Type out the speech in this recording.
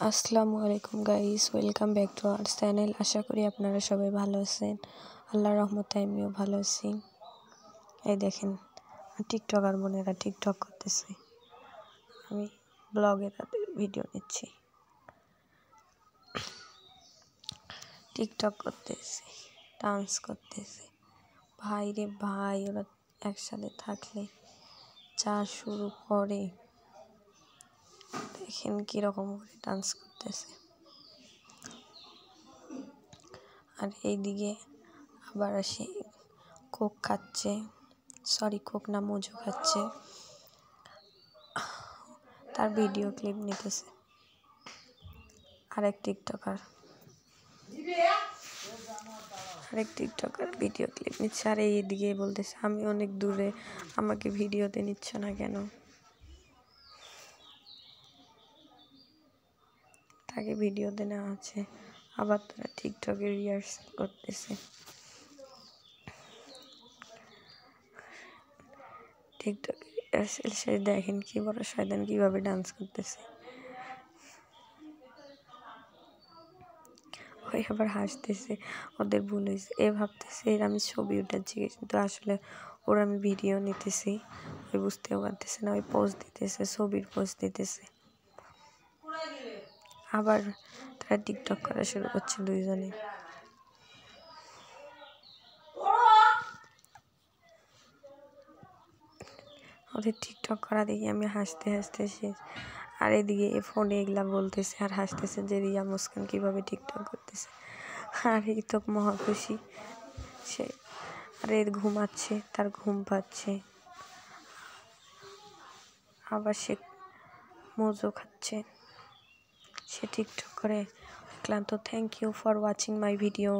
আসসালামু আলাইকুম guys, welcome back to our channel. আশা করি আপনারা সবাই ভালো আছেন। আল্লাহর রহমতে আমিও ভালো আছি। এই দেখেন টিকটকার বোনেরা টিকটক করতেছে, আমি ব্লগে তাদের ভিডিও নিচ্ছি। টিকটক করতেছে, ডান্স করতেছে। ভাই রে ভাই, ওরা একসাথে থাকলে যা শুরু করে দেখেন কীরকম করে ডান্স করতেছে। আর এইদিকে আবার আসে কোক খাচ্ছে, কোক না মোজো খাচ্ছে, তার ভিডিও ক্লিপ নিতেছে। আরেক টিকটকার ভিডিও ক্লিপ নিচ্ছে। আর এইদিকে বলতেছে আমি অনেক দূরে, আমাকে ভিডিওতে নিচ্ছ না কেন? তাকে ভিডিওতে নেওয়া আছে, আবার তারা টিকটকে রিহার্সাল করতেছে। টিকটকে রিহার্সাল সে দেখেন কি বড় শয়তান কিভাবে ডান্স করতেছে। ওই আবার হাসতেছে, ওদের ভুল হয়েছে। এ ভাবতেছে এর আমি ছবি উঠাচ্ছি, কিন্তু আসলে ওর আমি ভিডিও নিতেছি। ওই বুঝতেও পারতেছে না, ওই পোজ দিতেছে, ছবির পোজ দিতেছে। আবার তারা টিকটক করা শুরু করছে দুইজনে। ওদের টিকটক করা দেখি আমি হাসতে হাসতে শেষ। আর এদিকে ফোনে এগুলা বলতেছে আর হাসতেছে যে রিয়া মুস্কান কীভাবে টিকটক করতেছে। আর এই তো মহা খুশি সে। আর এর ঘুমাচ্ছে, তার ঘুম পাচ্ছে, আবার সে মোজো খাচ্ছে, সে টিকটক করে ক্লান্ত। Thank you for watching my video.